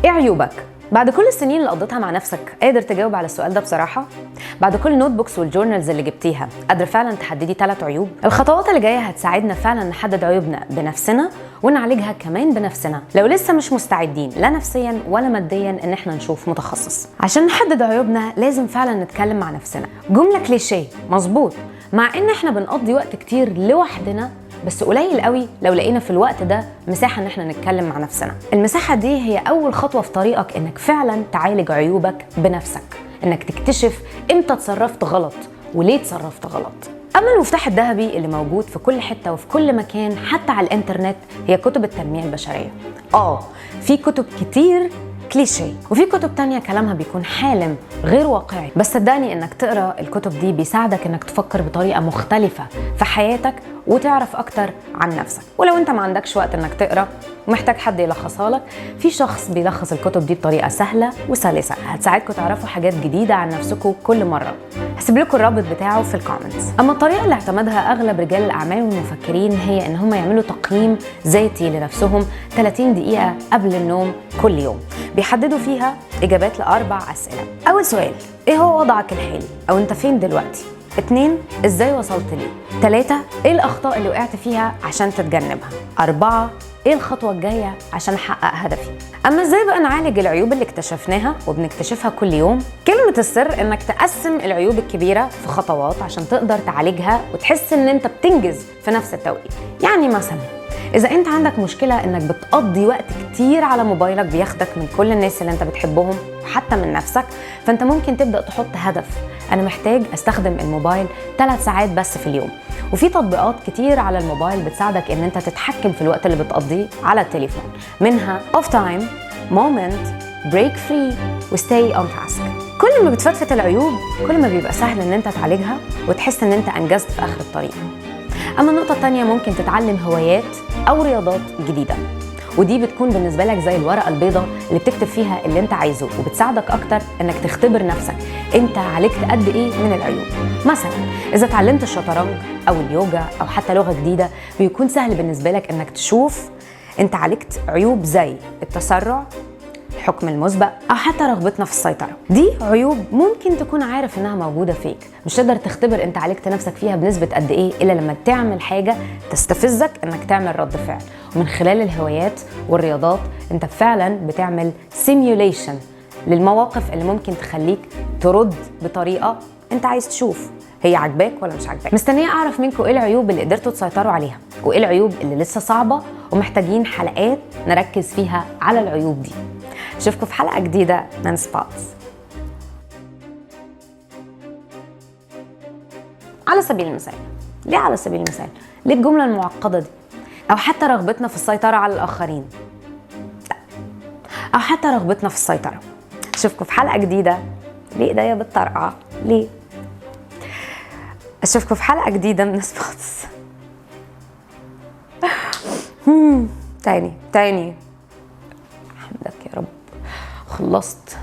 ايه عيوبك؟ بعد كل السنين اللي قضيتها مع نفسك قادر تجاوب على السؤال ده بصراحة؟ بعد كل النوت بوكس والجورنالز اللي جبتيها قادرة فعلا تحددي 3 عيوب؟ الخطوات اللي جاية هتساعدنا فعلا نحدد عيوبنا بنفسنا ونعالجها كمان بنفسنا لو لسه مش مستعدين لا نفسيا ولا ماديا ان احنا نشوف متخصص. عشان نحدد عيوبنا لازم فعلا نتكلم مع نفسنا. جملة كليشيه مظبوط، مع ان احنا بنقضي وقت كتير لوحدنا، بس قليل قوي لو لقينا في الوقت ده مساحة ان احنا نتكلم مع نفسنا. المساحة دي هي اول خطوة في طريقك انك فعلا تعالج عيوبك بنفسك، انك تكتشف امتى تصرفت غلط وليه تصرفت غلط. اما المفتاح الذهبي اللي موجود في كل حتة وفي كل مكان حتى على الانترنت هي كتب التنمية البشرية. في كتب كتير كليشيه وفي كتب تانية كلامها بيكون حالم غير واقعي، بس صدقني انك تقرا الكتب دي بيساعدك انك تفكر بطريقه مختلفه في حياتك وتعرف اكتر عن نفسك. ولو انت ما عندكش وقت انك تقرا ومحتاج حد يلخصها لك، في شخص بيلخص الكتب دي بطريقه سهله وسلسه هتساعدكم تعرفوا حاجات جديده عن نفسكم كل مره. هسيب لكم الرابط بتاعه في الكومنتس. اما الطريقه اللي اعتمدها اغلب رجال الاعمال والمفكرين هي ان هم يعملوا تقييم ذاتي لنفسهم 30 دقيقه قبل النوم كل يوم، بيحددوا فيها اجابات ل4 اسئله. اول سؤال: ايه هو وضعك الحالي او انت فين دلوقتي؟ 2: ازاي وصلت ليه؟ 3: ايه الاخطاء اللي وقعت فيها عشان تتجنبها؟ 4: ايه الخطوه الجايه عشان احقق هدفي؟ اما ازاي بقى نعالج العيوب اللي اكتشفناها وبنكتشفها كل يوم؟ كلمه السر انك تقسم العيوب الكبيره في خطوات عشان تقدر تعالجها وتحس ان انت بتنجز في نفس التوقيت. يعني مثلا إذا أنت عندك مشكلة إنك بتقضي وقت كتير على موبايلك بياخدك من كل الناس اللي أنت بتحبهم وحتى من نفسك، فأنت ممكن تبدأ تحط هدف: أنا محتاج أستخدم الموبايل 3 ساعات بس في اليوم. وفي تطبيقات كتير على الموبايل بتساعدك إن أنت تتحكم في الوقت اللي بتقضيه على التليفون، منها Off Time, Moment, Break Free و Stay on Task. كل ما بتفتفت العيوب كل ما بيبقى سهل إن أنت تعالجها وتحس إن أنت أنجزت في آخر الطريق. أما النقطة التانية، ممكن تتعلم هوايات أو رياضات جديدة، ودي بتكون بالنسبة لك زي الورقة البيضاء اللي بتكتب فيها اللي انت عايزه، وبتساعدك أكتر انك تختبر نفسك انت عالجت قد ايه من العيوب. مثلا إذا اتعلمت الشطرنج أو اليوجا أو حتى لغة جديدة، بيكون سهل بالنسبة لك انك تشوف انت عالجت عيوب زي التسرع، الحكم المسبق، أو حتى رغبتنا في السيطرة. دي عيوب ممكن تكون عارف إنها موجودة فيك، مش تقدر تختبر أنت عالجت نفسك فيها بنسبة قد إيه إلا لما تعمل حاجة تستفزك إنك تعمل رد فعل. ومن خلال الهوايات والرياضات أنت فعلا بتعمل سيميوليشن للمواقف اللي ممكن تخليك ترد بطريقة أنت عايز تشوف هي عجباك ولا مش عجباك. مستنية أعرف منكم إيه العيوب اللي قدرتوا تسيطروا عليها، وإيه العيوب اللي لسه صعبة ومحتاجين حلقات نركز فيها على العيوب دي. أشوفكم في حلقة جديدة من سبوتس. على سبيل المثال، ليه على سبيل المثال؟ ليه الجملة المعقدة دي؟ أو حتى رغبتنا في السيطرة على الآخرين، لا. أو حتى رغبتنا في السيطرة. أشوفكم في حلقة جديدة. ليه إيديا بتطرقع؟ ليه؟ أشوفكم في حلقة جديدة من سبوتس. تاني حمدك يا رب، خلصت.